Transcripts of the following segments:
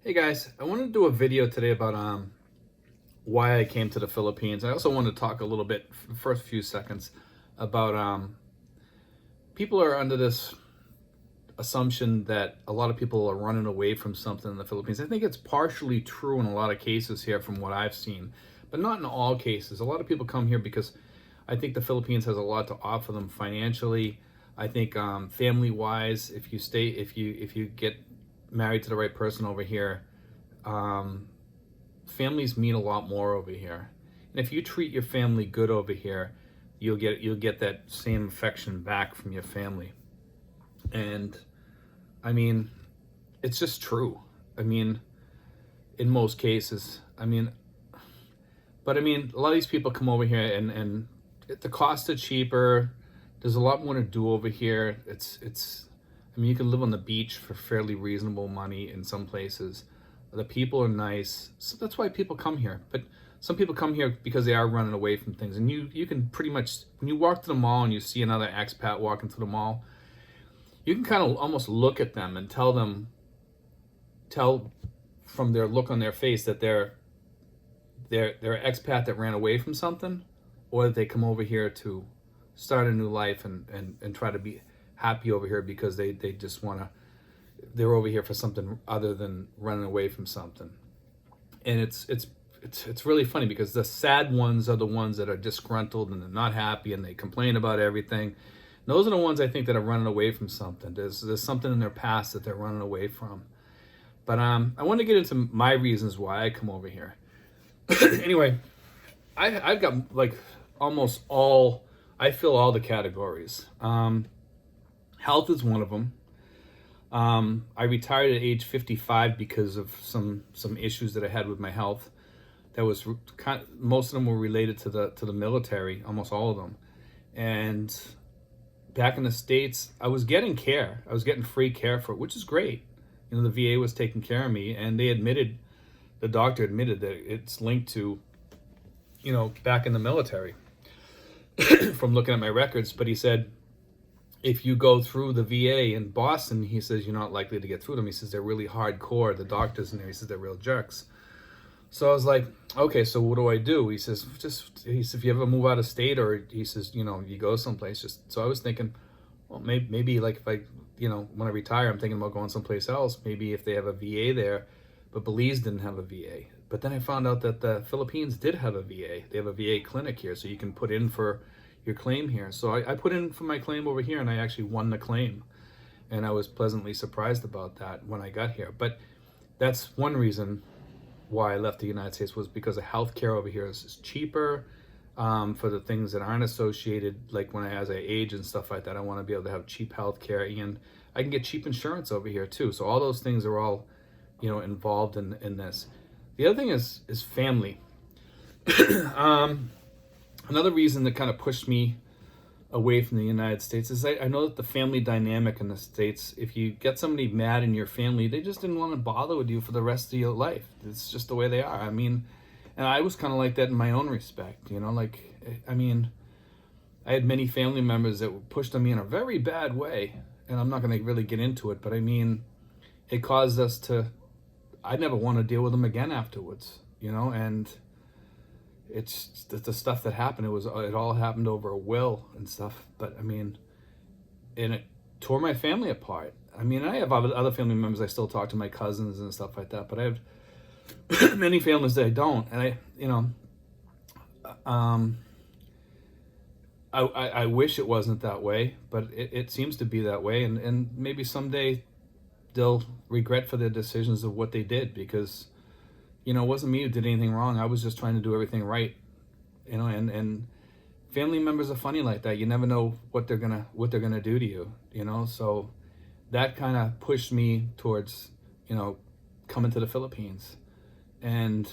Hey guys, I wanted to do a video today about why I came to the Philippines. I also want to talk a little bit, for the first few seconds, about people are under this assumption that a lot of people are running away from something in the Philippines. I think it's partially true in a lot of cases here from what I've seen, but not in all cases. A lot of people come here because I think the Philippines has a lot to offer them financially. I think family-wise, if you get married to the right person over here, um, families mean a lot more over here. And if you treat your family good over here, you'll get that same affection back from your family. And I mean, it's just true. I mean, in most cases. But a lot of these people come over here and the costs are cheaper. There's a lot more to do over here. I mean, you can live on the beach for fairly reasonable money in some places. The people are nice, so that's why people come here. But some people come here because they are running away from things. And you can pretty much, when you walk to the mall and you see another expat walking to the mall, you can kind of almost look at them and tell from their look on their face that they're an expat that ran away from something, or that they come over here to start a new life and try to be happy over here because they just want to, they're over here for something other than running away from something. And it's really funny because the sad ones are the ones that are disgruntled and they're not happy and they complain about everything. Those are the ones I think that are running away from something. There's something in their past that they're running away from. But I want to get into my reasons why I come over here. Anyway, I've got like almost all, I fill all the categories. Health is one of them. I retired at age 55 because of some issues that I had with my health. That was most of them were related to the military, almost all of them. And back in the States, I was getting care. I was getting free care for it, which is great. You know, the VA was taking care of me, and the doctor admitted that it's linked to, you know, back in the military from looking at my records. But he said, if you go through the VA in Boston, he says, you're not likely to get through them. He says, they're really hardcore. The doctors in there, he says, they're real jerks. So I was like, okay, so what do I do? He says, if you ever move out of state, or he says, you know, you go someplace, just, so I was thinking, well, maybe like if I, you know, when I retire, I'm thinking about going someplace else. Maybe if they have a VA there, but Belize didn't have a VA. But then I found out that the Philippines did have a VA. They have a VA clinic here, so you can put in for your claim here. So I put in for my claim over here, and I actually won the claim. And I was pleasantly surprised about that when I got here. But that's one reason why I left the United States, was because the healthcare over here is cheaper for the things that aren't associated, like as I age and stuff like that. I want to be able to have cheap healthcare, and I can get cheap insurance over here too. So all those things are all, you know, involved in this. The other thing is family. Another reason that kind of pushed me away from the United States is I know that the family dynamic in the States, if you get somebody mad in your family, they just didn't want to bother with you for the rest of your life. It's just the way they are. I mean, and I was kind of like that in my own respect, you know, like, I mean, I had many family members that pushed on me in a very bad way, and I'm not going to really get into it, but I mean, it caused us to, I never want to deal with them again afterwards, you know, and it's the stuff that happened. It all happened over a will and stuff. But I mean, and it tore my family apart. I mean, I have other family members I still talk to, my cousins and stuff like that. But I have many families that I don't, and I wish it wasn't that way, but it seems to be that way. And maybe someday they'll regret for their decisions of what they did, because, you know, it wasn't me who did anything wrong. I was just trying to do everything right, you know. And family members are funny like that. You never know what they're gonna do to you, you know. So that kind of pushed me towards, you know, coming to the Philippines. And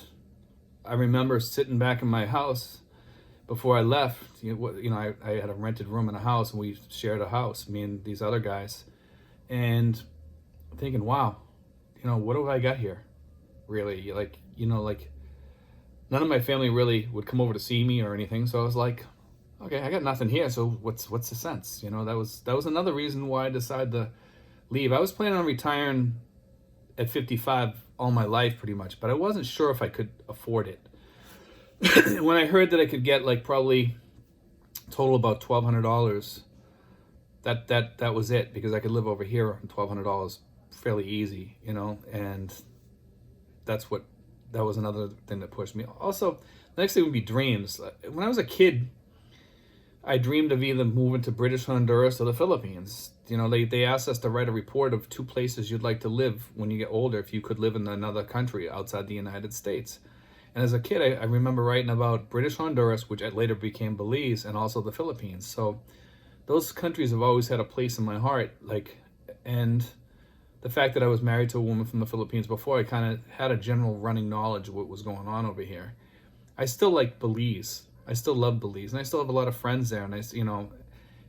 I remember sitting back in my house before I left. I had a rented room in a house, and we shared a house, me and these other guys, and thinking, wow, you know, what do I got here? Really, like, you know, like, none of my family really would come over to see me or anything. So I was like, okay, I got nothing here. So what's the sense? You know, that was another reason why I decided to leave. I was planning on retiring at 55 all my life pretty much, but I wasn't sure if I could afford it. When I heard that I could get like probably total about $1,200, that was it, because I could live over here on $1,200 fairly easy, you know, and that was another thing that pushed me. Also, the next thing would be dreams. When I was a kid, I dreamed of either moving to British Honduras or the Philippines. You know, they asked us to write a report of 2 places you'd like to live when you get older, if you could live in another country outside the United States. And as a kid, I remember writing about British Honduras, which later became Belize, and also the Philippines. So those countries have always had a place in my heart. And the fact that I was married to a woman from the Philippines before, I kind of had a general running knowledge of what was going on over here. I still like Belize. I still love Belize, and I still have a lot of friends there, and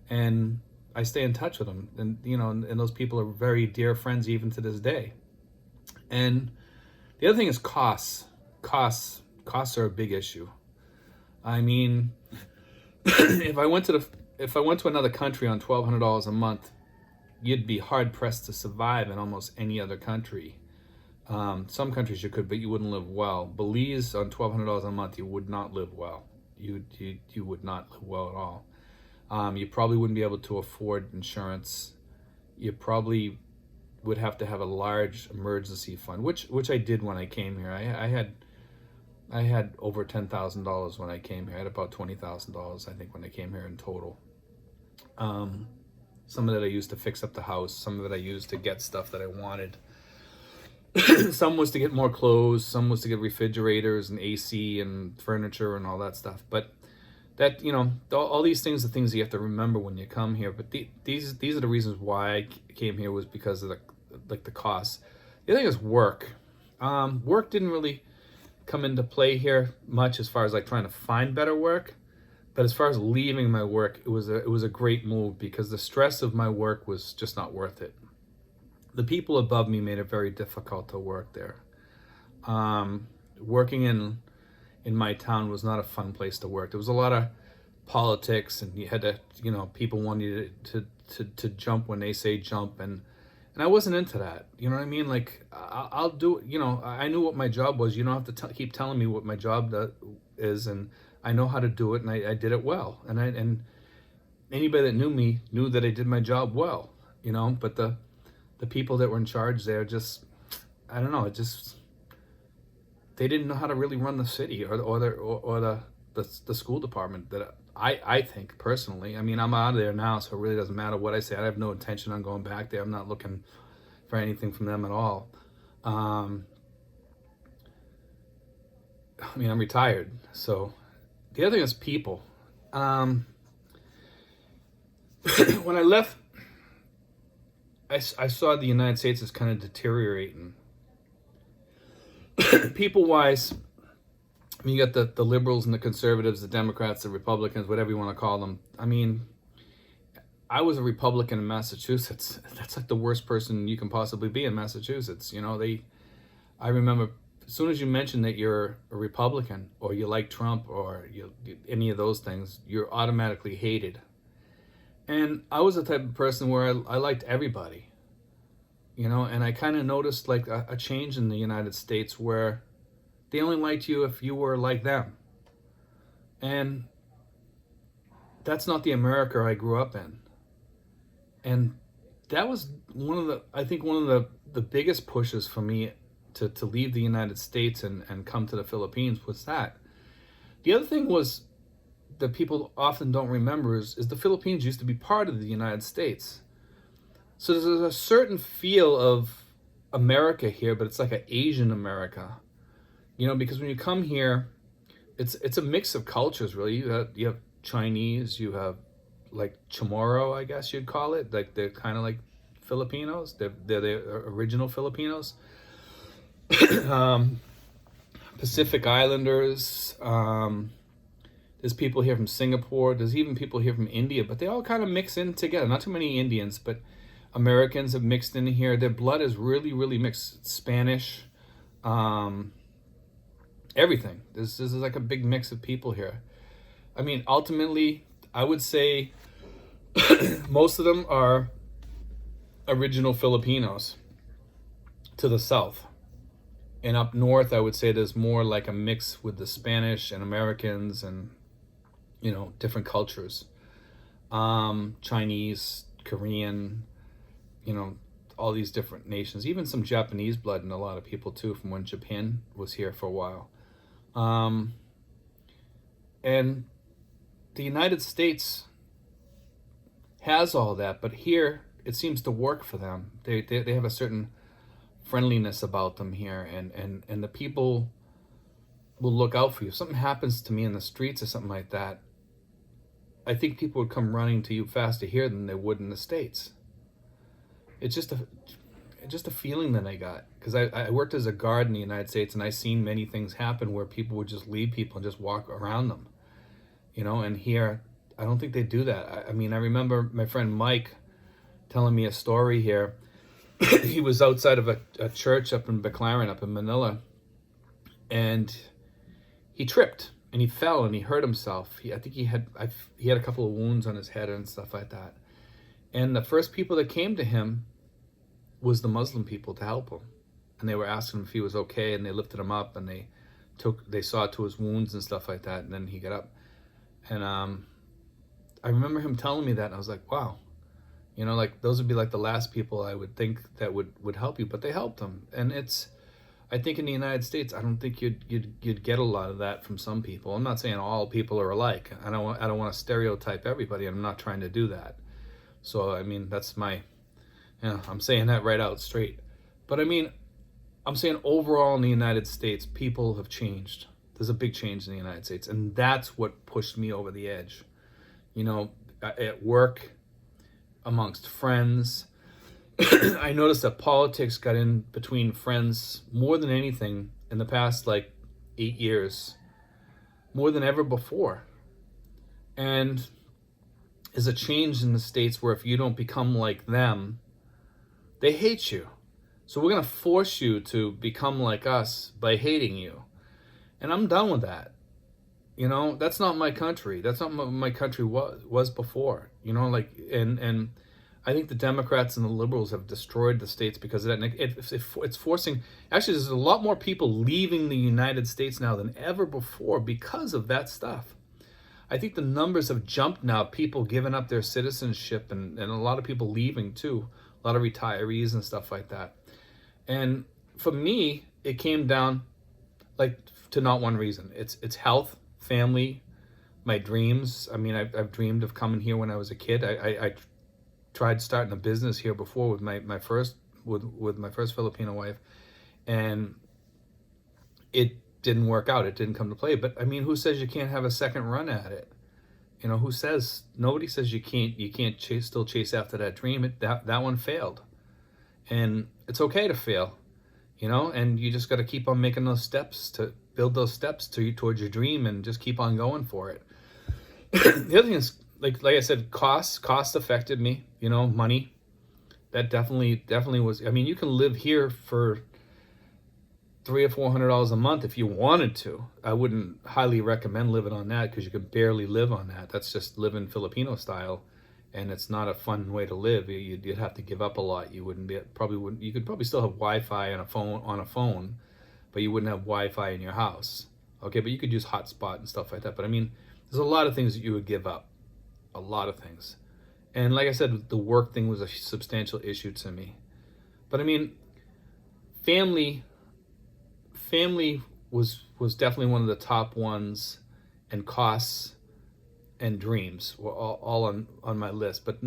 and I stay in touch with them, and and those people are very dear friends even to this day. And the other thing is costs. Costs are a big issue. I mean, if I went to another country on $1,200 a month, you'd be hard pressed to survive in almost any other country. Some countries you could, but you wouldn't live well. Belize on $1,200 a month, you would not live well. You would not live well at all. You probably wouldn't be able to afford insurance. You probably would have to have a large emergency fund, which I did when I came here. I had over $10,000 when I came here. I had about $20,000, I think, when I came here in total. Some of that I used to fix up the house. Some of it I used to get stuff that I wanted. Some was to get more clothes. Some was to get refrigerators and AC and furniture and all that stuff. But that, all these things are things you have to remember when you come here. But these are the reasons why I came here, was because of the costs. The other thing is work. Work didn't really come into play here much as far as like trying to find better work. But as far as leaving my work, it was a great move, because the stress of my work was just not worth it. The people above me made it very difficult to work there. Working in my town was not a fun place to work. There was a lot of politics, and you had to, people wanted to jump when they say jump, and I wasn't into that. You know what I mean? Like, I'll do, I knew what my job was. You don't have to keep telling me what my job is, and I know how to do it, and I did it well. And anybody that knew me knew that I did my job well, but the people that were in charge there just, I don't know, they didn't know how to really run the city or the school department, that I think personally. I mean, I'm out of there now, so it really doesn't matter what I say. I have no intention on going back there. I'm not looking for anything from them at all. I mean, I'm retired, so the other thing is people. When I left, I saw the United States as kind of deteriorating. People-wise, I mean, you got the liberals and the conservatives, the Democrats, the Republicans, whatever you want to call them. I mean, I was a Republican in Massachusetts. That's like the worst person you can possibly be in Massachusetts. I remember, as soon as you mention that you're a Republican or you like Trump or any of those things, you're automatically hated. And I was the type of person where I liked everybody, and I kind of noticed like a change in the United States where they only liked you if you were like them. And that's not the America I grew up in. And that was one of the biggest pushes for me to leave the United States and come to the Philippines was that. The other thing was, that people often don't remember is the Philippines used to be part of the United States. So there's a certain feel of America here, but it's like an Asian America, because when you come here, it's a mix of cultures, really. You have Chinese, you have like Chamorro, I guess you'd call it. Like, they're kind of like Filipinos. They're the original Filipinos. Pacific Islanders. There's people here from Singapore. There's even people here from India, but they all kind of mix in together. Not too many Indians, but Americans have mixed in here. Their blood is really, really mixed. Spanish, everything. This is like a big mix of people here. I mean, ultimately, I would say most of them are original Filipinos to the south. And up north, I would say there's more like a mix with the Spanish and Americans and, different cultures. Chinese, Korean, you know, all these different nations, even some Japanese blood in a lot of people too, from when Japan was here for a while. Um, and the United States has all that, but here it seems to work for them. They have a certain friendliness about them here, and the people will look out for you. If something happens to me in the streets or something like that, I think people would come running to you faster here than they would in the States. It's just a feeling that I got, because I worked as a guard in the United States, and I seen many things happen where people would just leave people and just walk around them, and here I don't think they do that. I mean, I remember my friend Mike telling me a story here. He was outside of a church up in McLaren, up in Manila, and he tripped and he fell and he hurt himself. I think he had a couple of wounds on his head and stuff like that. And the first people that came to him was the Muslim people to help him, and they were asking him if he was okay, and they lifted him up and they saw to his wounds and stuff like that, and then he got up. And I remember him telling me that, and I was like, wow. Like those would be like the last people I would think that would help you, but they helped them. And I think in the United States, I don't think you'd get a lot of that from some people. I'm not saying all people are alike. I don't want to stereotype everybody. I'm not trying to do that. So I mean, that's I'm saying that right out straight. But I mean, I'm saying overall in the United States, people have changed. There's a big change in the United States, and that's what pushed me over the edge. At work, amongst friends. I noticed that politics got in between friends more than anything in the past 8 years, more than ever before. And there's a change in the States where if you don't become like them, they hate you. So we're going to force you to become like us by hating you. And I'm done with that. That's not my country. That's not what my country was before. And I think the Democrats and the liberals have destroyed the States because of that. And it's forcing, actually, there's a lot more people leaving the United States now than ever before because of that stuff. I think the numbers have jumped now, people giving up their citizenship, and a lot of people leaving too, a lot of retirees and stuff like that. And for me, it came down to not one reason. It's health, family, my dreams. I mean, I've dreamed of coming here when I was a kid. I tried starting a business here before with my first Filipino wife, and it didn't work out. It didn't come to play. But I mean, who says you can't have a second run at it? Who says? Nobody says you can't still chase after that dream. That one failed, and it's okay to fail. And you just got to keep on making those steps to build those steps towards your dream, and just keep on going for it. The other thing is, like I said, cost affected me. Money, that definitely was. I mean, you can live here for $300 or $400 a month if you wanted to. I wouldn't highly recommend living on that, because you could barely live on that. That's just living Filipino style, and it's not a fun way to live. You'd have to give up a lot. You could probably still have Wi-Fi on a phone, but you wouldn't have Wi-Fi in your house. Okay, but you could use hotspot and stuff like that. But I mean, there's a lot of things that you would give up, a lot of things. And like I said, the work thing was a substantial issue to me. But I mean, family was definitely one of the top ones, and costs and dreams were all on my list. But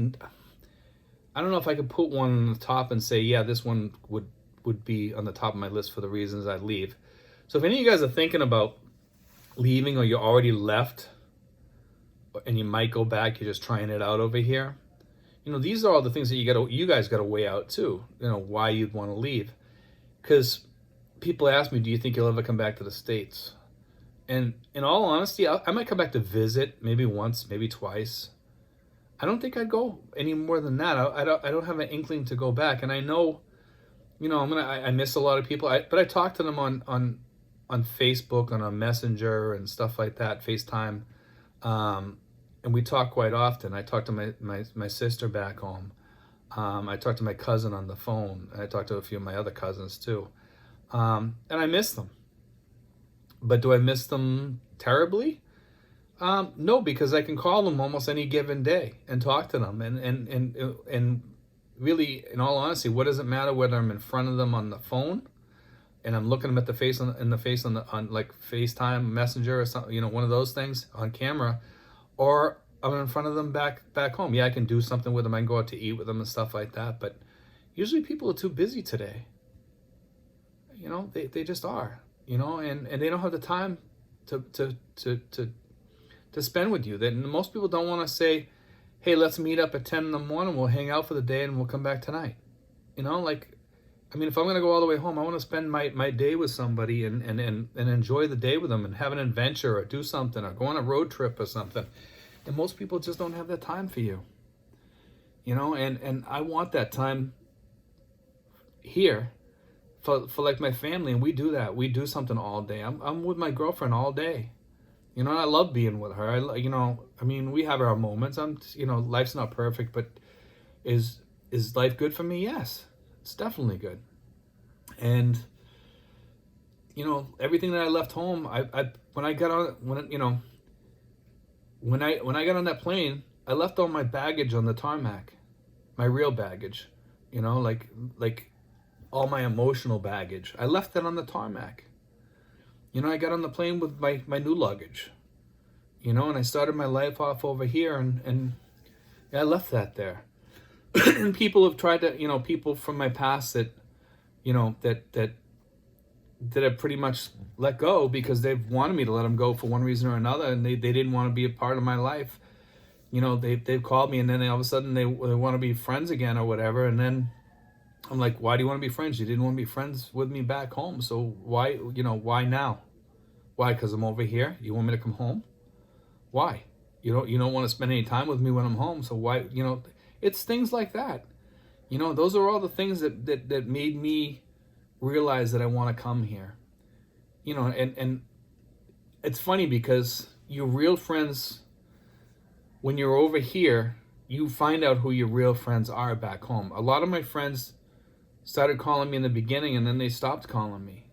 I don't know if I could put one on the top and say, yeah, this one would be on the top of my list for the reasons I'd leave. So if any of you guys are thinking about leaving, or you already left, and you might go back, you're just trying it out over here, these are all the things that you guys got to weigh out too. Why you'd want to leave. Because people ask me, do you think you'll ever come back to the States? And in all honesty, I might come back to visit, maybe once, maybe twice. I don't think I'd go any more than that. I don't have an inkling to go back. And I know, I miss a lot of people. But I talk to them on Facebook, on a Messenger and stuff like that, FaceTime. And we talk quite often. I talk to my sister back home. I talk to my cousin on the phone. I talk to a few of my other cousins too. And I miss them. But do I miss them terribly? No, because I can call them almost any given day and talk to them. And really, in all honesty, what does it matter whether I'm in front of them on the phone and I'm looking them at the face on like FaceTime Messenger or something, one of those things on camera, or I'm in front of them back home. Yeah, I can do something with them. I can go out to eat with them and stuff like that. But usually people are too busy today. They just are. And they don't have the time to spend with you. That most people don't want to say, hey, let's meet up at 10 in the morning. We'll hang out for the day and we'll come back tonight. If I'm going to go all the way home, I want to spend my day with somebody and enjoy the day with them and have an adventure or do something or go on a road trip or something. And most people just don't have that time for you. And I want that time here for like my family, and we do that. We do something all day. I'm with my girlfriend all day. I love being with her. We have our moments. Life's not perfect, but is life good for me? Yes, it's definitely good. And everything that I left home, when I got on that plane, I left all my baggage on the tarmac, my real baggage, like all my emotional baggage. I left that on the tarmac. I got on the plane with my new luggage, and I started my life off over here, and I left that there. And people have tried to, people from my past that, that have pretty much let go because they've wanted me to let them go for one reason or another, and they didn't want to be a part of my life. They've called me, and then all of a sudden they want to be friends again or whatever, and then I'm like, why do you want to be friends? You didn't want to be friends with me back home. So why now? Why? Because I'm over here? You want me to come home? Why? You don't want to spend any time with me when I'm home. So why, it's things like that. Those are all the things that made me realize that I want to come here. And it's funny because your real friends, when you're over here, you find out who your real friends are back home. A lot of my friends started calling me in the beginning, and then they stopped calling me.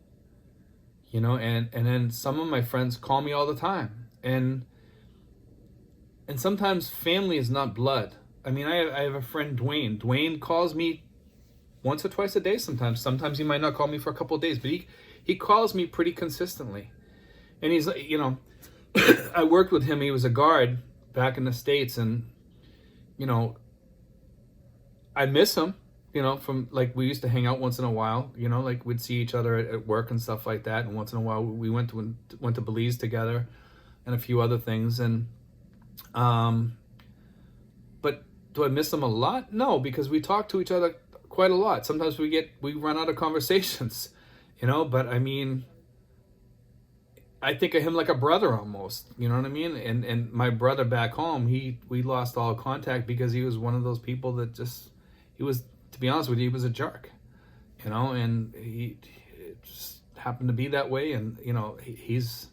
And then some of my friends call me all the time. And sometimes family is not blood. I have a friend, Dwayne. Dwayne calls me once or twice a day sometimes. Sometimes he might not call me for a couple of days, but he calls me pretty consistently. And he's, I worked with him. He was a guard back in the States, and, I miss him. From like we used to hang out once in a while, like we'd see each other at work and stuff like that. And once in a while we went to Belize together and a few other things. And, but do I miss him a lot? No, because we talk to each other quite a lot. Sometimes we run out of conversations, but I think of him like a brother almost, you know what I mean? And my brother back home, we lost all contact because he was one of those people that to be honest with you, he was a jerk, and he just happened to be that way. And, he's,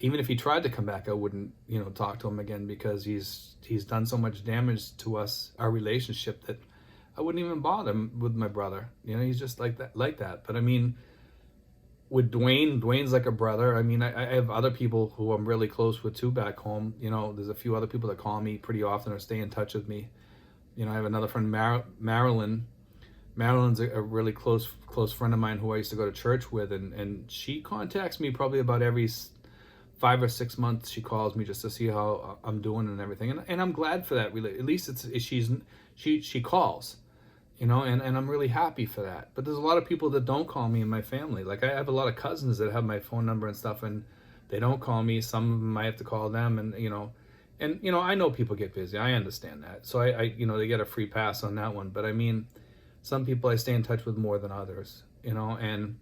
even if he tried to come back, I wouldn't, talk to him again because he's done so much damage to us, our relationship, that I wouldn't even bother him with my brother. He's just like that. But with Dwayne's like a brother. I have other people who I'm really close with too back home. There's a few other people that call me pretty often or stay in touch with me. I have another friend, Marilyn. Marilyn's a really close friend of mine who I used to go to church with, and she contacts me probably about every 5 or 6 months. She calls me just to see how I'm doing and everything, and I'm glad for that. Really, at least she calls, and I'm really happy for that. But there's a lot of people that don't call me in my family. Like I have a lot of cousins that have my phone number and stuff, and they don't call me. Some of them I have to call them, and And, I know people get busy. I understand that. So I they get a free pass on that one. But some people I stay in touch with more than others, and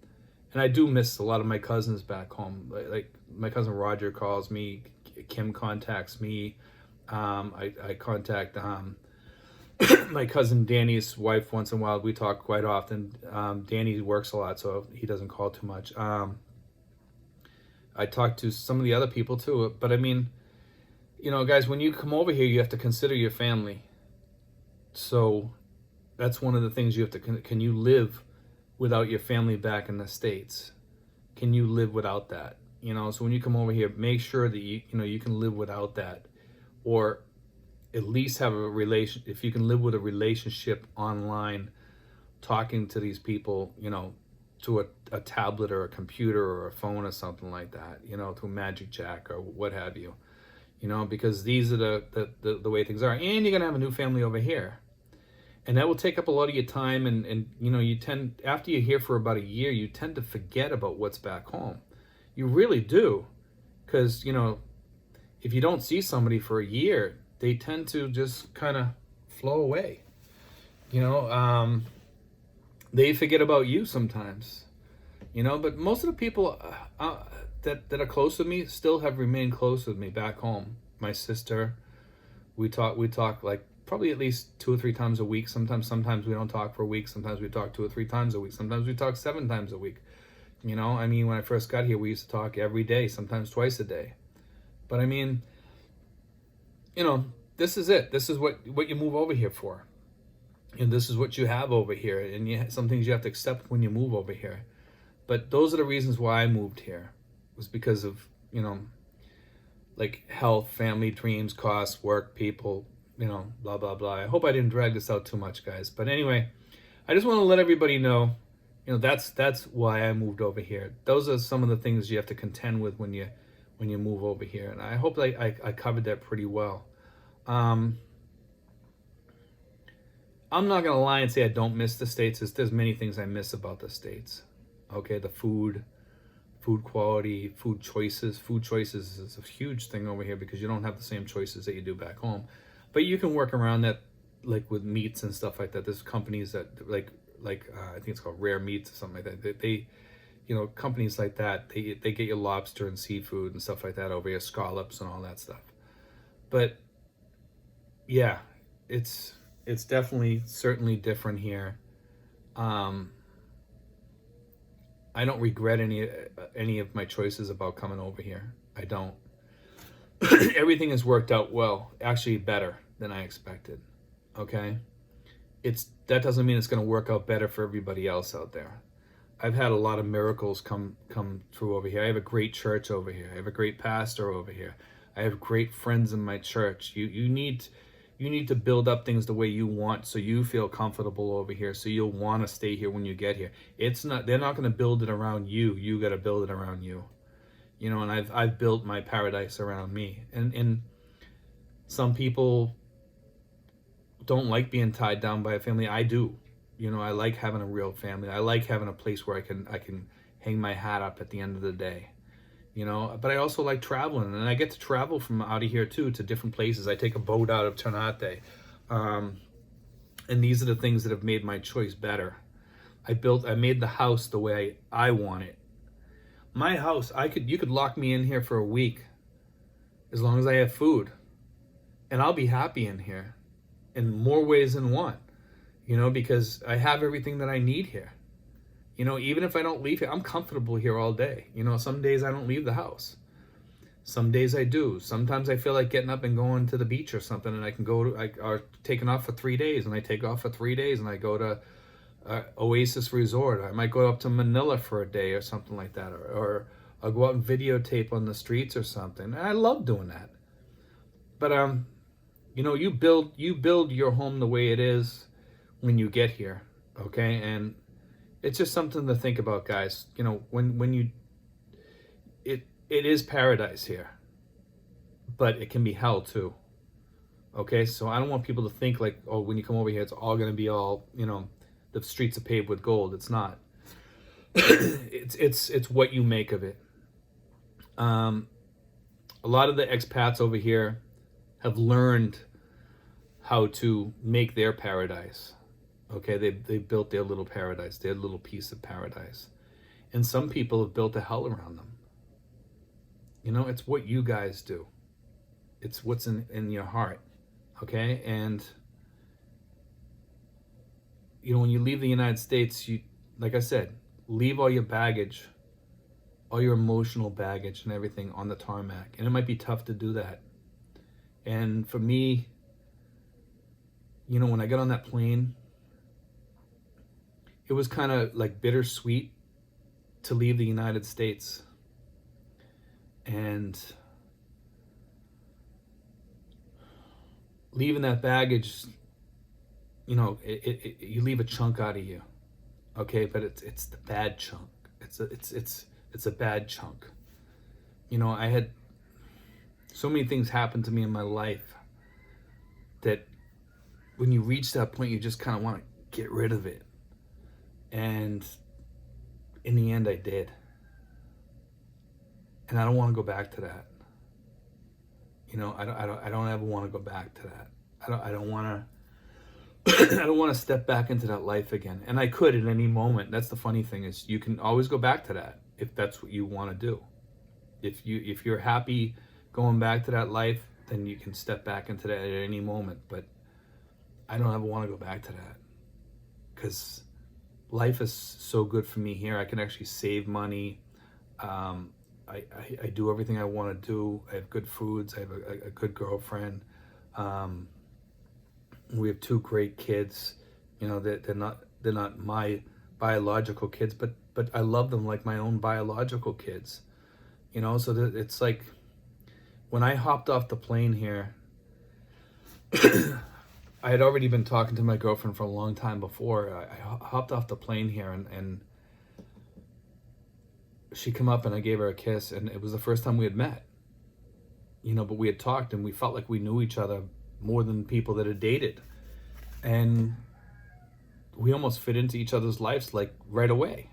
I do miss a lot of my cousins back home. Like my cousin Roger calls me, Kim contacts me. I contact my cousin Danny's wife once in a while. We talk quite often. Danny works a lot, so he doesn't call too much. I talk to some of the other people too, but guys, when you come over here, you have to consider your family. So that's one of the things you have to, can you live without your family back in the States? Can you live without that? So when you come over here, make sure that you can live without that, or at least have a relation. If you can live with a relationship online, talking to these people, to a tablet or a computer or a phone or something like that, to a Magic Jack or what have you, because these are the way things are. And you're gonna have a new family over here, and that will take up a lot of your time. And you tend, after you're here for about a year, you tend to forget about what's back home. You really do, because if you don't see somebody for a year, they tend to just kind of flow away. They forget about you sometimes. But most of the people that are close with me still have remained close with me back home. My sister, we talk like probably at least 2 or 3 times a week. Sometimes we don't talk for a week. Sometimes we talk 2 or 3 times a week. Sometimes we talk 7 times a week. When I first got here, we used to talk every day, sometimes twice a day. But this is it. This is what you move over here for. And this is what you have over here. And some things you have to accept when you move over here. But those are the reasons why I moved here. It was because of, like health, family, dreams, costs, work, people, blah, blah, blah. I hope I didn't drag this out too much, guys. But anyway, I just want to let everybody know, that's why I moved over here. Those are some of the things you have to contend with when you move over here. And I hope I covered that pretty well. I'm not going to lie and say I don't miss the States. There's many things I miss about the States. Okay, the food quality, food choices. Food choices is a huge thing over here because you don't have the same choices that you do back home. But you can work around that, like with meats and stuff like that. There's companies that like I think it's called Rare Meats or something like that. They companies like that, they get your lobster and seafood and stuff like that over here, scallops and all that stuff. But yeah, it's certainly different here. I don't regret any of my choices about coming over here. I don't. Everything has worked out well, actually better than I expected. Okay? That doesn't mean it's going to work out better for everybody else out there. I've had a lot of miracles come through over here. I have a great church over here. I have a great pastor over here. I have great friends in my church. You need to build up things the way you want, so you feel comfortable over here, so you'll want to stay here when you get here. They're not going to build it around you. You got to build it around you. And I've built my paradise around me. And some people don't like being tied down by a family. I do. I like having a real family. I like having a place where I can hang my hat up at the end of the day. But I also like traveling, and I get to travel from out of here too to different places. I take a boat out of Ternate, and these are the things that have made my choice better. I made the house the way I want it. My house, you could lock me in here for a week, as long as I have food, and I'll be happy in here, in more ways than one. Because I have everything that I need here. Even if I don't leave here, I'm comfortable here all day. Some days I don't leave the house. Some days I do. Sometimes I feel like getting up and going to the beach or something, and I can or taking off for 3 days, and I take off for 3 days, and I go to Oasis Resort. I might go up to Manila for a day or something like that, or I'll go out and videotape on the streets or something. And I love doing that. But you build your home the way it is when you get here, okay? And it's just something to think about, guys. It is paradise here, but it can be hell too. Okay, so I don't want people to think like, oh, when you come over here, it's all going to be all, the streets are paved with gold. It's not. It's what you make of it. A lot of the expats over here have learned how to make their paradise. Okay, they built their little paradise, their little piece of paradise. And some people have built a hell around them. It's what you guys do. It's what's in your heart. Okay, and when you leave the United States, you, like I said, leave all your baggage, all your emotional baggage and everything on the tarmac. And it might be tough to do that. And for me, when I got on that plane, it was kind of like bittersweet to leave the United States. And leaving that baggage, you know, you leave a chunk out of you, okay? But it's the bad chunk. It's a bad chunk. You know, I had so many things happen to me in my life that when you reach that point, you just kind of want to get rid of it. And in the end, I did. And I don't want to go back to that. You know, I don't ever want to go back to that. I don't want to. I don't want to step back into that life again. And I could at any moment. That's the funny thing, is you can always go back to that if that's what you want to do. If you're happy going back to that life, then you can step back into that at any moment. But I don't ever want to go back to that, because life is so good for me here. I can actually save money. I do everything I want to do. I have good foods. I have a good girlfriend. We have 2 great kids. You know, they're not my biological kids, but I love them like my own biological kids. You know, so that it's like when I hopped off the plane here, I had already been talking to my girlfriend for a long time before. I hopped off the plane here, and she came up and I gave her a kiss, and it was the first time we had met. You know, but we had talked and we felt like we knew each other more than people that had dated. And we almost fit into each other's lives like right away.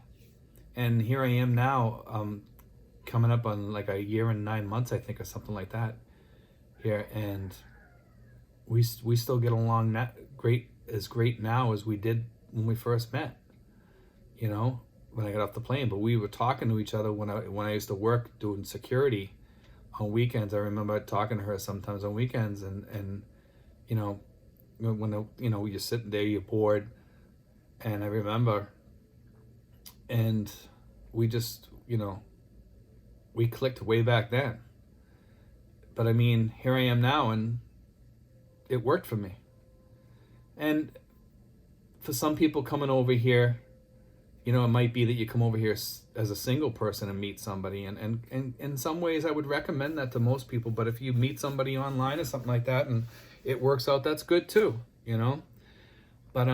And here I am now, coming up on like a year and 9 months, I think, or something like that here. And we still get along great now as we did when we first met, you know, when I got off the plane. But we were talking to each other when I used to work doing security on weekends. I remember talking to her sometimes on weekends, and you know, when you're sitting there, you're bored, and I remember, and we just, you know, we clicked way back then. But I mean, here I am now, and it worked for me. And for some people coming over here, you know, it might be that you come over here as a single person and meet somebody. And in some ways, I would recommend that to most people. But if you meet somebody online or something like that and it works out, that's good too, you know. But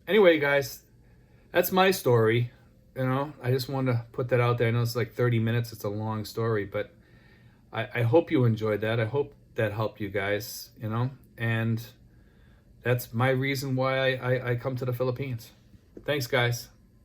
anyway, guys, that's my story. You know, I just wanted to put that out there. I know it's like 30 minutes. It's a long story, but I hope you enjoyed that. I hope that helped you guys, you know. And that's my reason why I come to the Philippines. Thanks, guys.